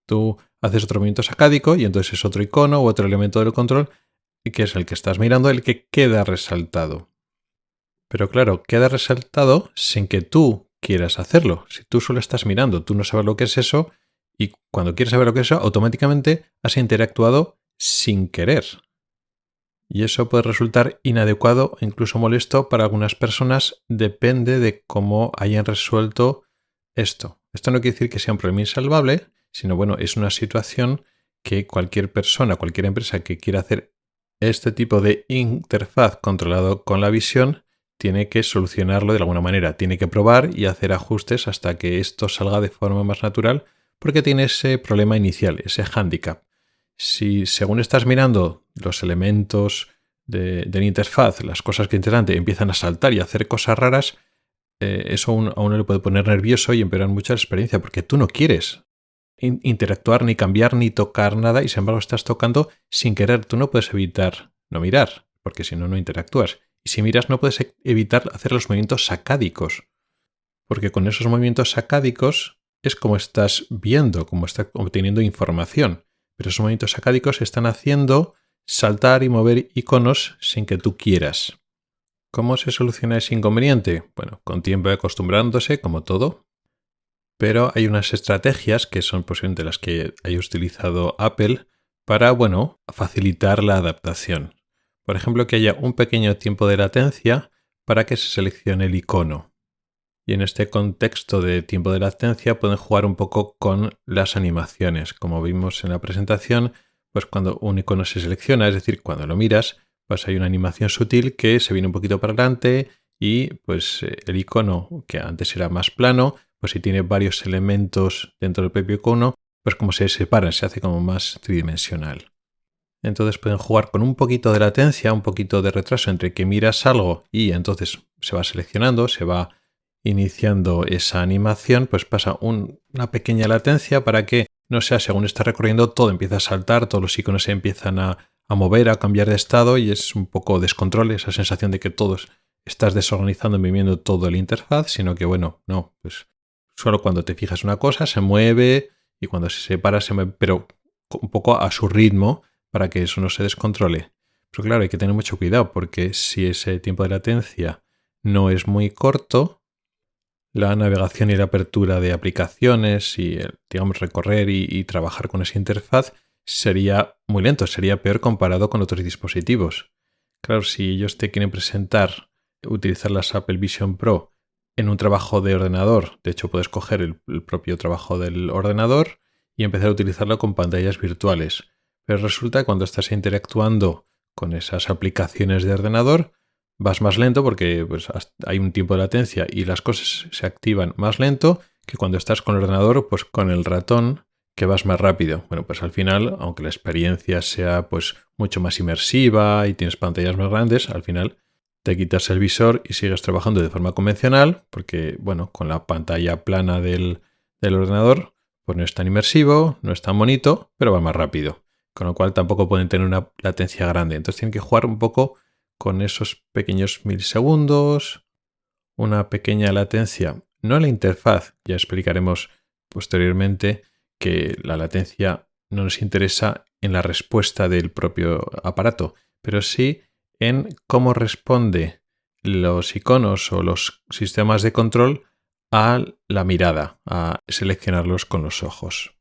Tú haces otro movimiento sacádico y entonces es otro icono u otro elemento del control que es el que estás mirando, el que queda resaltado. Pero claro, queda resaltado sin que tú quieras hacerlo. Si tú solo estás mirando, tú no sabes lo que es eso y cuando quieres saber lo que es eso, automáticamente has interactuado sin querer. Y eso puede resultar inadecuado e incluso molesto para algunas personas, depende de cómo hayan resuelto esto. Esto no quiere decir que sea un problema insalvable, sino bueno, es una situación que cualquier persona, cualquier empresa que quiera hacer este tipo de interfaz controlado con la visión, tiene que solucionarlo de alguna manera. Tiene que probar y hacer ajustes hasta que esto salga de forma más natural, porque tiene ese problema inicial, ese hándicap. Si según estás mirando los elementos de la interfaz, las cosas que interesante empiezan a saltar y a hacer cosas raras, eso a uno le puede poner nervioso y empeorar mucho la experiencia, porque tú no quieres interactuar, ni cambiar, ni tocar nada, y sin embargo estás tocando sin querer. Tú no puedes evitar no mirar, porque si no, no interactúas. Y si miras, no puedes evitar hacer los movimientos sacádicos, porque con esos movimientos sacádicos es como estás viendo, como estás obteniendo información. Pero esos movimientos sacádicos están haciendo saltar y mover iconos sin que tú quieras. ¿Cómo se soluciona ese inconveniente? Bueno, con tiempo y acostumbrándose, como todo. Pero hay unas estrategias que son posiblemente las que haya utilizado Apple para, bueno, facilitar la adaptación. Por ejemplo, que haya un pequeño tiempo de latencia para que se seleccione el icono. Y en este contexto de tiempo de latencia pueden jugar un poco con las animaciones. Como vimos en la presentación, pues cuando un icono se selecciona, es decir, cuando lo miras, pues hay una animación sutil que se viene un poquito para adelante y pues el icono, que antes era más plano, pues si tiene varios elementos dentro del propio icono, pues como se separan, se hace como más tridimensional. Entonces pueden jugar con un poquito de latencia, un poquito de retraso entre que miras algo y entonces se va seleccionando, se va iniciando esa animación, pues pasa una pequeña latencia para que no sea según está recorriendo, todo empieza a saltar, todos los iconos se empiezan a mover, a cambiar de estado y es un poco descontrol, esa sensación de que todos estás desorganizando y moviendo todo el interfaz, sino que bueno, no, pues solo cuando te fijas una cosa se mueve y cuando se separa se mueve, pero un poco a su ritmo para que eso no se descontrole. Pero claro, hay que tener mucho cuidado porque si ese tiempo de latencia no es muy corto, la navegación y la apertura de aplicaciones y, digamos, recorrer y trabajar con esa interfaz sería muy lento, sería peor comparado con otros dispositivos. Claro, si ellos te quieren presentar, utilizar las Apple Vision Pro en un trabajo de ordenador, de hecho puedes coger el propio trabajo del ordenador y empezar a utilizarlo con pantallas virtuales. Pero resulta que cuando estás interactuando con esas aplicaciones de ordenador, vas más lento porque pues, hay un tiempo de latencia y las cosas se activan más lento que cuando estás con el ordenador, pues con el ratón, que vas más rápido. Bueno, pues al final, aunque la experiencia sea pues mucho más inmersiva y tienes pantallas más grandes, al final te quitas el visor y sigues trabajando de forma convencional porque, bueno, con la pantalla plana del ordenador, pues no es tan inmersivo, no es tan bonito, pero va más rápido. Con lo cual tampoco pueden tener una latencia grande. Entonces tienen que jugar un poco con esos pequeños milisegundos, una pequeña latencia, no en la interfaz, ya explicaremos posteriormente que la latencia no nos interesa en la respuesta del propio aparato, pero sí en cómo responde los iconos o los sistemas de control a la mirada, a seleccionarlos con los ojos.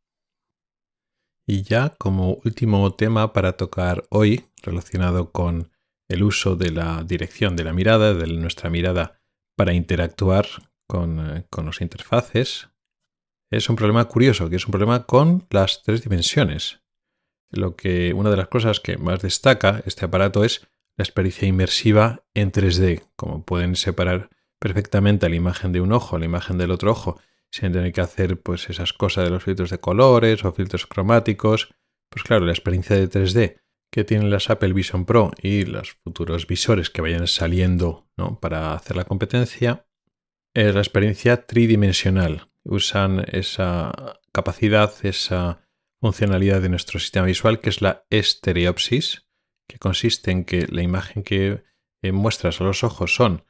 Y ya como último tema para tocar hoy, relacionado con el uso de la dirección de la mirada, de nuestra mirada para interactuar con los interfaces, es un problema curioso, que es un problema con las 3 dimensiones. Una de las cosas que más destaca este aparato es la experiencia inmersiva en 3D, como pueden separar perfectamente la imagen de un ojo, la imagen del otro ojo, sin tener que hacer pues esas cosas de los filtros de colores o filtros cromáticos. Pues claro, la experiencia de 3D que tienen las Apple Vision Pro y los futuros visores que vayan saliendo, ¿no?, para hacer la competencia, es la experiencia tridimensional. Usan esa capacidad, esa funcionalidad de nuestro sistema visual, que es la estereopsis, que consiste en que la imagen que muestras a los ojos son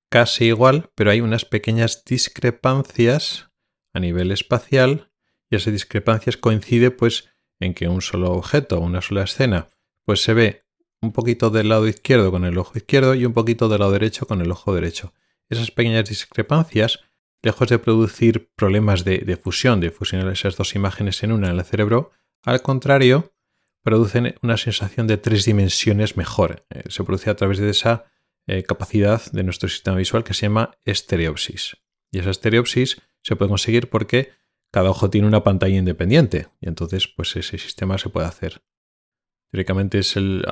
casi igual, pero hay unas pequeñas discrepancias a nivel espacial, y esas discrepancias coinciden pues en que un solo objeto, una sola escena, pues se ve un poquito del lado izquierdo con el ojo izquierdo y un poquito del lado derecho con el ojo derecho. Esas pequeñas discrepancias, lejos de producir problemas de fusionar esas dos imágenes en una en el cerebro, al contrario, producen una sensación de 3 dimensiones mejor. Se produce a través de esa capacidad de nuestro sistema visual que se llama estereopsis. Y esa estereopsis se puede conseguir porque cada ojo tiene una pantalla independiente y entonces pues ese sistema se puede hacer. Teóricamente es el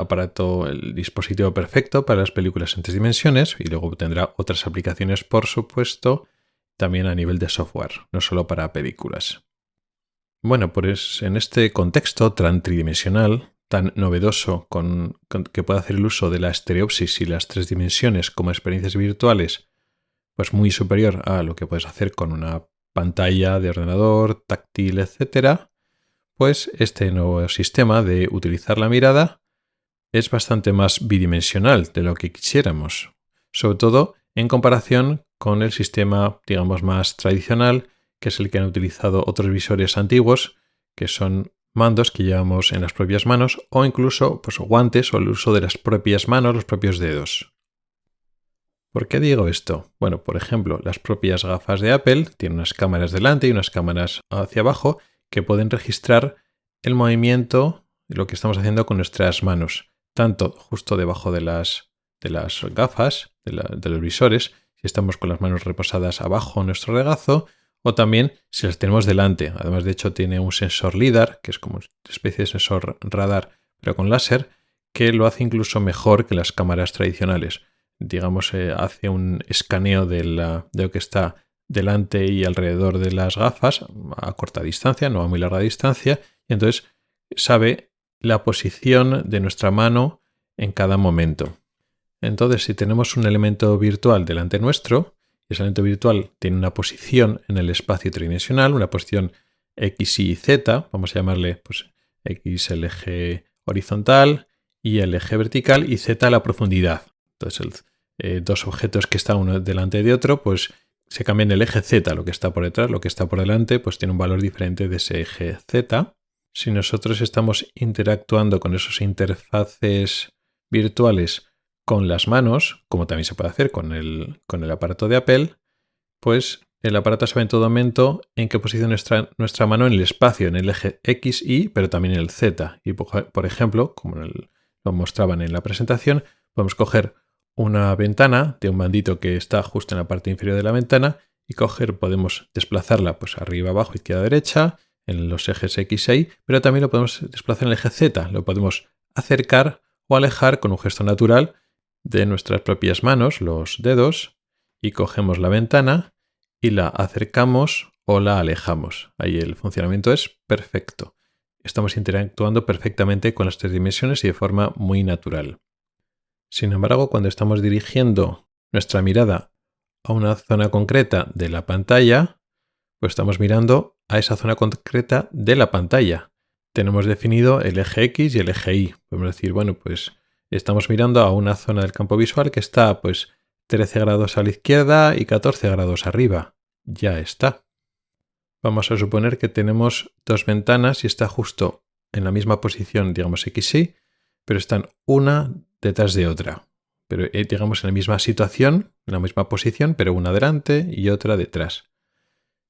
dispositivo perfecto para las películas en 3 dimensiones y luego tendrá otras aplicaciones, por supuesto, también a nivel de software, no solo para películas. Bueno, pues en este contexto tan tridimensional, tan novedoso que puede hacer el uso de la estereopsis y las 3 dimensiones como experiencias virtuales, pues muy superior a lo que puedes hacer con una pantalla de ordenador, táctil, etc., pues este nuevo sistema de utilizar la mirada es bastante más bidimensional de lo que quisiéramos, sobre todo en comparación con el sistema, digamos, más tradicional, que es el que han utilizado otros visores antiguos, que son mandos que llevamos en las propias manos o incluso pues, guantes o el uso de las propias manos, los propios dedos. ¿Por qué digo esto? Bueno, por ejemplo, las propias gafas de Apple tienen unas cámaras delante y unas cámaras hacia abajo que pueden registrar el movimiento de lo que estamos haciendo con nuestras manos, tanto justo debajo de las gafas, de los visores, si estamos con las manos reposadas abajo en nuestro regazo, o también si las tenemos delante. Además, de hecho, tiene un sensor LiDAR, que es como una especie de sensor radar, pero con láser, que lo hace incluso mejor que las cámaras tradicionales. Digamos, hace un escaneo de lo que está delante y alrededor de las gafas a corta distancia, no a muy larga distancia, y entonces sabe la posición de nuestra mano en cada momento. Entonces, si tenemos un elemento virtual delante nuestro, y ese elemento virtual tiene una posición en el espacio tridimensional, una posición X, Y, Z, vamos a llamarle pues, X el eje horizontal, Y el eje vertical y Z la profundidad. Entonces, dos objetos que están uno delante de otro, pues se cambian el eje Z, lo que está por detrás, lo que está por delante, pues tiene un valor diferente de ese eje Z. Si nosotros estamos interactuando con esos interfaces virtuales con las manos, como también se puede hacer con el aparato de Apple, pues el aparato sabe en todo momento en qué posición está nuestra mano en el espacio, en el eje X, Y, pero también en el Z. Y por ejemplo, como lo mostraban en la presentación, podemos coger una ventana de un bandito que está justo en la parte inferior de la ventana y podemos desplazarla pues arriba, abajo, izquierda, derecha, en los ejes X e Y, pero también lo podemos desplazar en el eje Z, lo podemos acercar o alejar con un gesto natural de nuestras propias manos, los dedos, y cogemos la ventana y la acercamos o la alejamos. Ahí el funcionamiento es perfecto. Estamos interactuando perfectamente con las 3 dimensiones y de forma muy natural. Sin embargo, cuando estamos dirigiendo nuestra mirada a una zona concreta de la pantalla, pues estamos mirando a esa zona concreta de la pantalla. Tenemos definido el eje X y el eje Y. Podemos decir, bueno, pues estamos mirando a una zona del campo visual que está pues 13 grados a la izquierda y 14 grados arriba. Ya está. Vamos a suponer que tenemos dos ventanas y está justo en la misma posición, digamos X-Y, pero están una detrás de otra. Pero digamos en la misma situación, en la misma posición, pero una delante y otra detrás.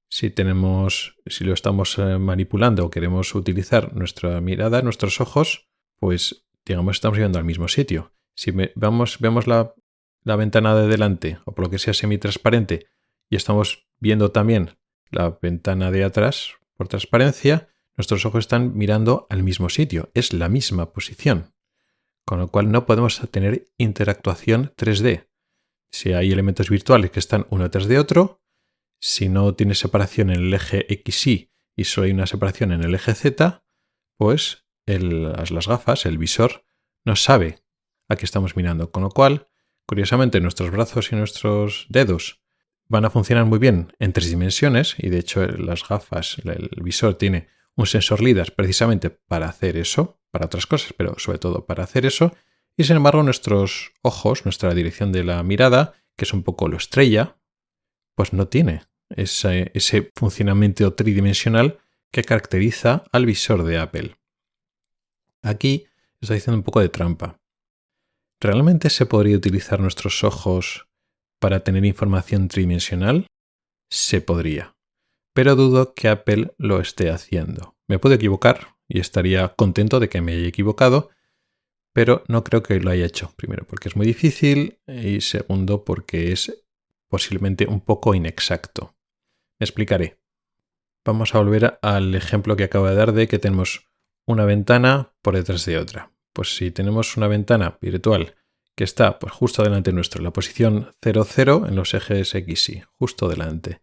Si lo estamos manipulando o queremos utilizar nuestra mirada, nuestros ojos, pues digamos estamos viendo al mismo sitio. Si vemos la ventana de delante o por lo que sea semitransparente y estamos viendo también la ventana de atrás por transparencia, nuestros ojos están mirando al mismo sitio. Es la misma posición. Con lo cual no podemos tener interactuación 3D. Si hay elementos virtuales que están uno tras de otro, Si no tiene separación en el eje XY y solo hay una separación en el eje Z, pues las gafas, el visor, no sabe a qué estamos mirando. Con lo cual, curiosamente, nuestros brazos y nuestros dedos van a funcionar muy bien en 3 dimensiones y de hecho las gafas, el visor tiene un sensor LIDAR precisamente para hacer eso, para otras cosas, pero sobre todo para hacer eso. Y sin embargo nuestros ojos, nuestra dirección de la mirada, que es un poco lo estrella, pues no tiene ese funcionamiento tridimensional que caracteriza al visor de Apple. Aquí está diciendo un poco de trampa. ¿Realmente se podría utilizar nuestros ojos para tener información tridimensional? Se podría, pero dudo que Apple lo esté haciendo. Me puedo equivocar y estaría contento de que me haya equivocado, pero no creo que lo haya hecho. Primero, porque es muy difícil y segundo, porque es posiblemente un poco inexacto. Me explicaré. Vamos a volver al ejemplo que acabo de dar de que tenemos una ventana por detrás de otra. Pues si tenemos una ventana virtual que está pues, justo delante nuestro, en la posición 0, 0 en los ejes X, Y, justo delante.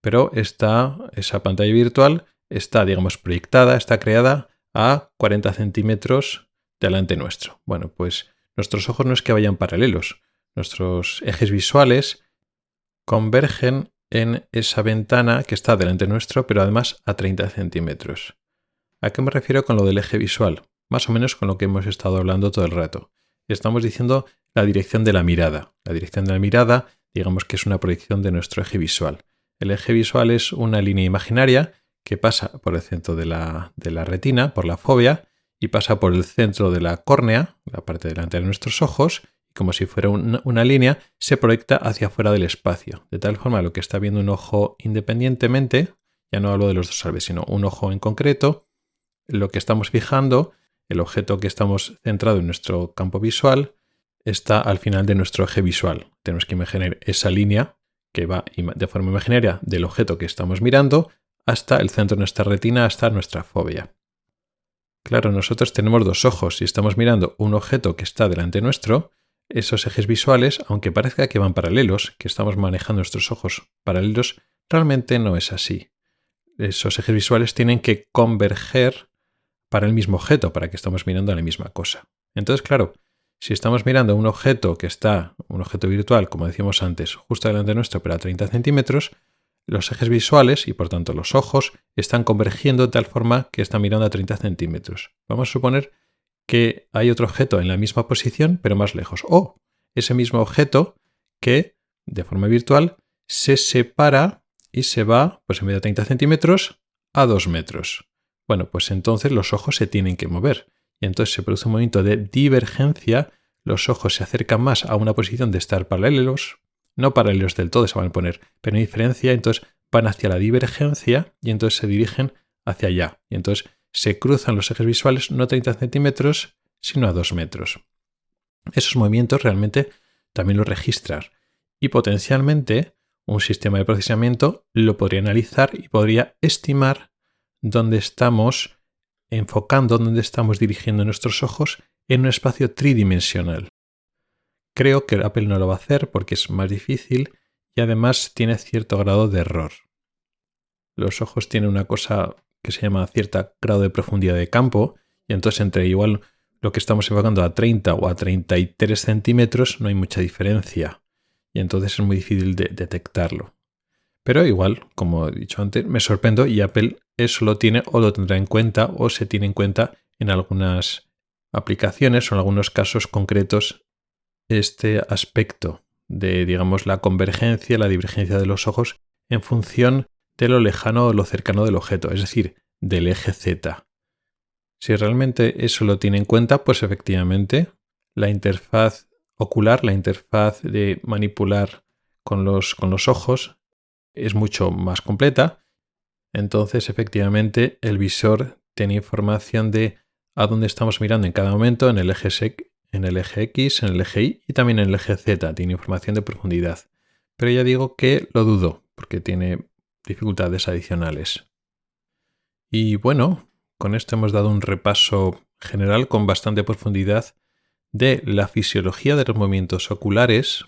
Pero esa pantalla virtual está, digamos, proyectada, está creada a 40 centímetros delante nuestro. Bueno, pues nuestros ojos no es que vayan paralelos. Nuestros ejes visuales convergen en esa ventana que está delante nuestro, pero además a 30 centímetros. ¿A qué me refiero con lo del eje visual? Más o menos con lo que hemos estado hablando todo el rato. Estamos diciendo la dirección de la mirada. La dirección de la mirada, digamos que es una proyección de nuestro eje visual. El eje visual es una línea imaginaria que pasa por el centro de la retina, por la fóvea, y pasa por el centro de la córnea, la parte delante de nuestros ojos, y como si fuera una línea, se proyecta hacia afuera del espacio. De tal forma, lo que está viendo un ojo independientemente, ya no hablo de los dos a la vez, sino un ojo en concreto, lo que estamos fijando, el objeto que estamos centrado en nuestro campo visual, está al final de nuestro eje visual. Tenemos que imaginar esa línea que va de forma imaginaria del objeto que estamos mirando hasta el centro de nuestra retina, hasta nuestra fóvea. Claro, nosotros tenemos dos ojos y estamos mirando un objeto que está delante nuestro. Esos ejes visuales, aunque parezca que van paralelos, que estamos manejando nuestros ojos paralelos, realmente no es así. Esos ejes visuales tienen que converger para el mismo objeto, para que estamos mirando la misma cosa. Entonces, claro, si estamos mirando un objeto virtual, como decíamos antes, justo delante nuestro, pero a 30 centímetros, los ejes visuales y por tanto los ojos están convergiendo de tal forma que están mirando a 30 centímetros. Vamos a suponer que hay otro objeto en la misma posición, pero más lejos. O ese mismo objeto que, de forma virtual, se separa y se va, pues en vez de 30 centímetros, a 2 metros. Bueno, pues entonces los ojos se tienen que mover. Y entonces se produce un movimiento de divergencia. Los ojos se acercan más a una posición de estar paralelos. No paralelos del todo se van a poner, pero en diferencia, entonces van hacia la divergencia y entonces se dirigen hacia allá. Y entonces se cruzan los ejes visuales no a 30 centímetros, sino a 2 metros. Esos movimientos realmente también los registrar. Y potencialmente un sistema de procesamiento lo podría analizar y podría estimar dónde estamos enfocando, dónde estamos dirigiendo nuestros ojos en un espacio tridimensional. Creo que Apple no lo va a hacer porque es más difícil y además tiene cierto grado de error. Los ojos tienen una cosa que se llama cierto grado de profundidad de campo y entonces entre igual lo que estamos enfocando a 30 o a 33 centímetros no hay mucha diferencia y entonces es muy difícil de detectarlo. Pero igual, como he dicho antes, me sorprendo y Apple eso lo tiene o lo tendrá en cuenta o se tiene en cuenta en algunas aplicaciones o en algunos casos concretos este aspecto de, digamos, la convergencia, la divergencia de los ojos en función de lo lejano o lo cercano del objeto, es decir, del eje Z. Si realmente eso lo tiene en cuenta, pues efectivamente la interfaz ocular, la interfaz de manipular con los ojos es mucho más completa. Entonces, efectivamente, el visor tiene información de a dónde estamos mirando en cada momento en el eje X, en el eje Y y también en el eje Z. Tiene información de profundidad. Pero ya digo que lo dudo porque tiene dificultades adicionales. Y bueno, con esto hemos dado un repaso general con bastante profundidad de la fisiología de los movimientos oculares,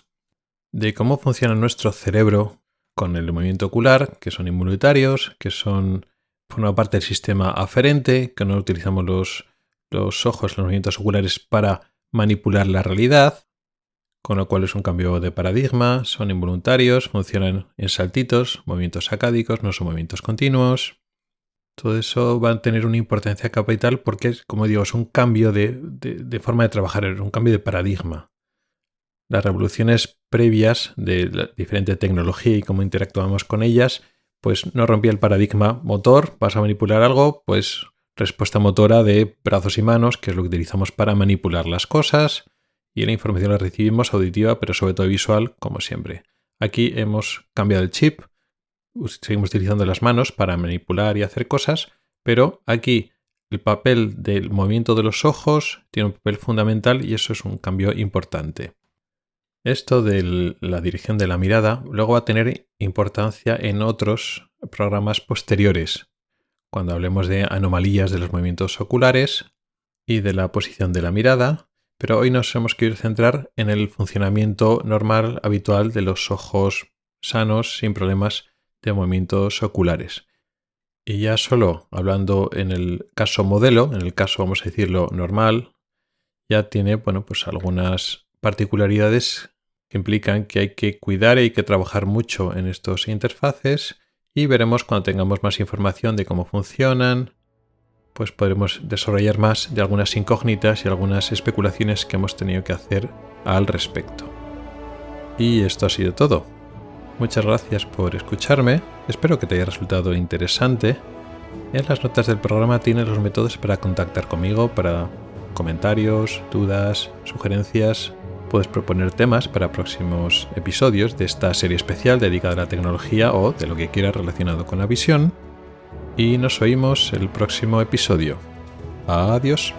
de cómo funciona nuestro cerebro, con el movimiento ocular, que son involuntarios, que forman parte del sistema aferente, que no utilizamos los ojos, los movimientos oculares para manipular la realidad, con lo cual es un cambio de paradigma, son involuntarios, funcionan en saltitos, movimientos sacádicos, no son movimientos continuos. Todo eso va a tener una importancia capital porque, como digo, es un cambio de forma de trabajar, es un cambio de paradigma. Las revoluciones previas de la diferente tecnología y cómo interactuamos con ellas, pues no rompía el paradigma motor, vas a manipular algo, pues respuesta motora de brazos y manos, que es lo que utilizamos para manipular las cosas, y la información la recibimos auditiva, pero sobre todo visual, como siempre. Aquí hemos cambiado el chip, seguimos utilizando las manos para manipular y hacer cosas, pero aquí el papel del movimiento de los ojos tiene un papel fundamental y eso es un cambio importante. Esto de la dirección de la mirada luego va a tener importancia en otros programas posteriores, cuando hablemos de anomalías de los movimientos oculares y de la posición de la mirada, pero hoy nos hemos querido centrar en el funcionamiento normal, habitual de los ojos sanos, sin problemas de movimientos oculares. Y ya solo hablando en el caso modelo, en el caso, vamos a decirlo, normal, ya tiene, pues algunas particularidades que implican que hay que cuidar y hay que trabajar mucho en estos interfaces, y veremos cuando tengamos más información de cómo funcionan, pues podremos desarrollar más de algunas incógnitas y algunas especulaciones que hemos tenido que hacer al respecto. Y esto ha sido todo. Muchas gracias por escucharme, espero que te haya resultado interesante. En las notas del programa tienes los métodos para contactar conmigo, para comentarios, dudas, sugerencias. Puedes proponer temas para próximos episodios de esta serie especial dedicada a la tecnología o de lo que quieras relacionado con la visión. Y nos oímos el próximo episodio. Adiós.